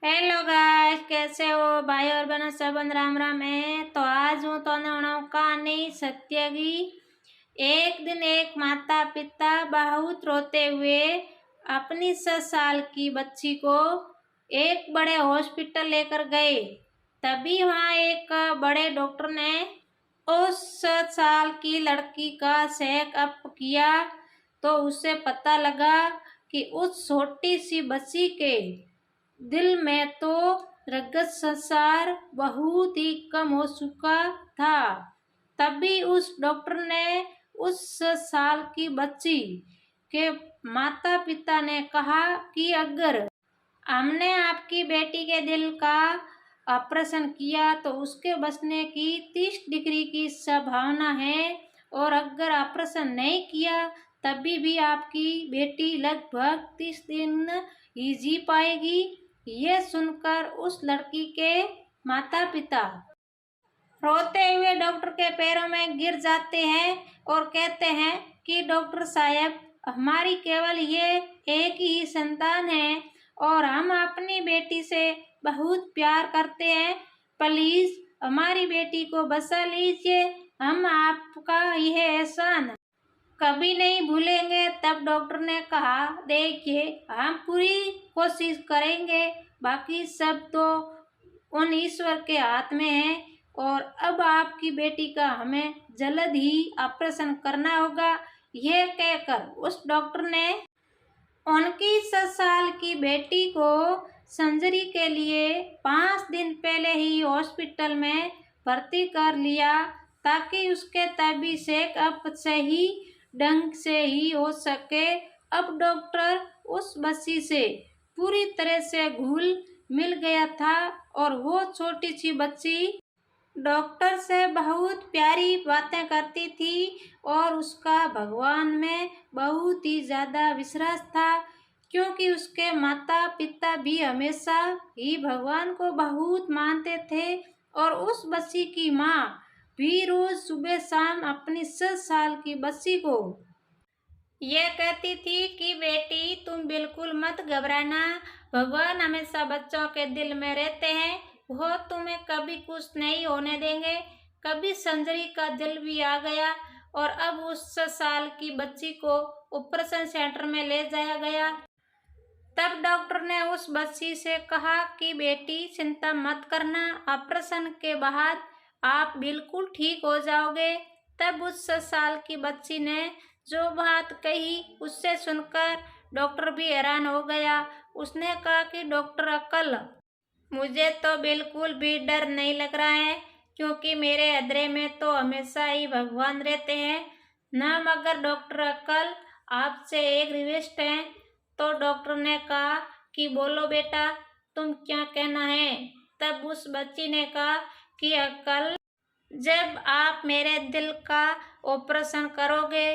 Hello guys, कैसे हो भाई और बहनों? सब राम राम है। तो आज हूँ तो कहानी सत्य की। एक दिन एक माता पिता बहुत रोते हुए अपनी 7 साल की बच्ची को एक बड़े हॉस्पिटल लेकर गए। तभी वहाँ एक बड़े डॉक्टर ने उस 7 साल की लड़की का चेकअप किया तो उससे पता लगा कि उस छोटी सी बच्ची के दिल में तो रगत संसार बहुत ही कम हो चुका था। तभी उस डॉक्टर ने उस 7 साल की बच्ची के माता पिता ने कहा कि अगर हमने आपकी बेटी के दिल का ऑपरेशन किया तो उसके बचने की 30 डिग्री की संभावना है, और अगर ऑपरेशन नहीं किया तभी भी आपकी बेटी लगभग 30 दिन ही जी पाएगी। ये सुनकर उस लड़की के माता पिता रोते हुए डॉक्टर के पैरों में गिर जाते हैं और कहते हैं कि डॉक्टर साहब, हमारी केवल ये एक ही संतान है और हम अपनी बेटी से बहुत प्यार करते हैं। प्लीज हमारी बेटी को बचा लीजिए, हम आपका यह एहसान कभी नहीं भूलेंगे। तब डॉक्टर ने कहा, देखिए हम पूरी कोशिश करेंगे, बाकी सब तो उन ईश्वर के हाथ में है, और अब आपकी बेटी का हमें जल्द ही ऑपरेशन करना होगा। यह कहकर उस डॉक्टर ने उनकी 7 साल की बेटी को सर्जरी के लिए 5 दिन पहले ही हॉस्पिटल में भर्ती कर लिया, ताकि उसके तभी चेकअप सही ढंग से ही हो सके। अब डॉक्टर उस बच्ची से पूरी तरह से घुल मिल गया था, और वो छोटी सी बच्ची डॉक्टर से बहुत प्यारी बातें करती थी और उसका भगवान में बहुत ही ज़्यादा विश्वास था, क्योंकि उसके माता पिता भी हमेशा ही भगवान को बहुत मानते थे। और उस बच्ची की माँ भी रोज सुबह शाम अपनी 7 साल की बच्ची को ये कहती थी कि बेटी तुम बिल्कुल मत घबराना, भगवान हमेशा बच्चों के दिल में रहते हैं, वो तुम्हें कभी कुछ नहीं होने देंगे। कभी सर्जरी का दिल भी आ गया और अब उस 7 साल की बच्ची को ऑपरेशन सेंटर में ले जाया गया। तब डॉक्टर ने उस बच्ची से कहा कि बेटी चिंता मत करना, ऑपरेशन के बाद आप बिल्कुल ठीक हो जाओगे। तब उस 7 साल की बच्ची ने जो बात कही उससे सुनकर डॉक्टर भी हैरान हो गया। उसने कहा कि डॉक्टर अंकल, मुझे तो बिल्कुल भी डर नहीं लग रहा है, क्योंकि मेरे हृदय में तो हमेशा ही भगवान रहते हैं ना। मगर डॉक्टर अंकल, आपसे एक रिक्वेस्ट है। तो डॉक्टर ने कहा कि बोलो बेटा, तुम क्या कहना है? तब उस बच्ची ने कहा कि अंकल, जब आप मेरे दिल का ऑपरेशन करोगे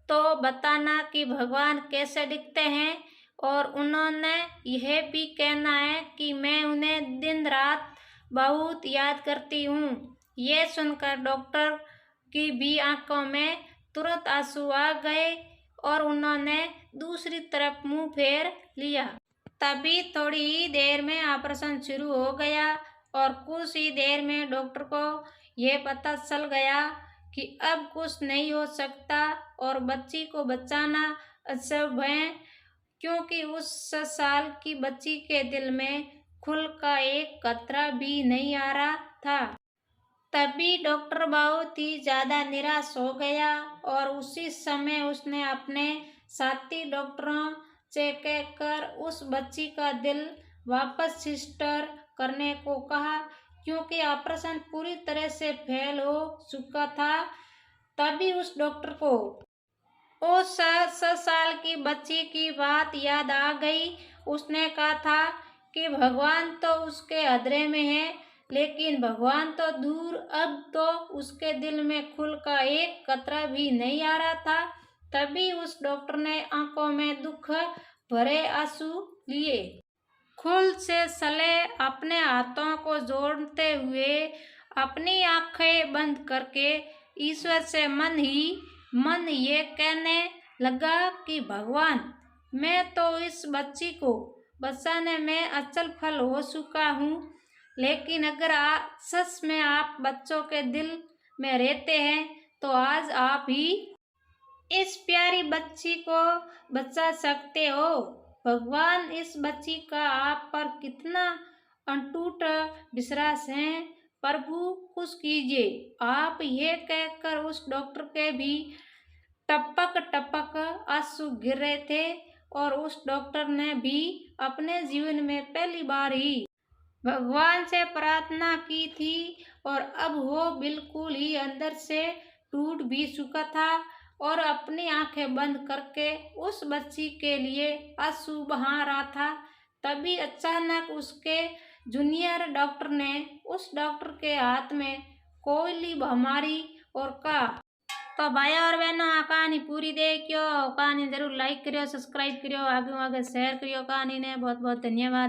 तो बताना कि भगवान कैसे दिखते हैं, और उन्होंने यह भी कहना है कि मैं उन्हें दिन रात बहुत याद करती हूँ। ये सुनकर डॉक्टर की भी आंखों में तुरंत आंसू आ गए और उन्होंने दूसरी तरफ मुंह फेर लिया। तभी थोड़ी ही देर में ऑपरेशन शुरू हो गया और कुछ ही देर में डॉक्टर को यह पता चल गया कि अब कुछ नहीं हो सकता और बच्ची को बचाना असंभव है, क्योंकि उस 7 साल की बच्ची के दिल में खून का एक कतरा भी नहीं आ रहा था। तभी डॉक्टर बहुत ही ज़्यादा निराश हो गया और उसी समय उसने अपने साथी डॉक्टरों से कहकर उस बच्ची का दिल वापस सिस्टर करने को कहा, क्योंकि ऑपरेशन पूरी तरह से फेल हो चुका था। तभी उस डॉक्टर को उस 7 साल की बच्ची की बात याद आ गई। उसने कहा था कि भगवान तो उसके हृदय में है, लेकिन भगवान तो दूर, अब तो उसके दिल में खून का एक कतरा भी नहीं आ रहा था। तभी उस डॉक्टर ने आंखों में दुख भरे आंसू लिए, खून से सले अपने हाथों को जोड़ते हुए अपनी आंखें बंद करके ईश्वर से मन ही मन ये कहने लगा कि भगवान, मैं तो इस बच्ची को बचाने में असफल हो चुका हूँ, लेकिन अगर सच में आप बच्चों के दिल में रहते हैं तो आज आप ही इस प्यारी बच्ची को बचा सकते हो। भगवान इस बच्ची का आप पर कितना अटूट विश्वास है, प्रभु खुश कीजिए। आप ये कहकर उस डॉक्टर के भी टपक टपक आंसू गिर रहे थे और उस डॉक्टर ने भी अपने जीवन में पहली बार ही भगवान से प्रार्थना की थी और अब वो बिल्कुल ही अंदर से टूट भी चुका था और अपनी आंखें बंद करके उस बच्ची के लिए आंसू बहा रहा था। तभी अचानक उसके जूनियर डॉक्टर ने उस डॉक्टर के हाथ में कोयली भमारी और कहा। तो भाई और बहनों, आ कहानी पूरी देखियो, कहानी जरूर लाइक करियो, सब्सक्राइब करियो, आगे आगे शेयर करियो कहानी ने। बहुत बहुत धन्यवाद।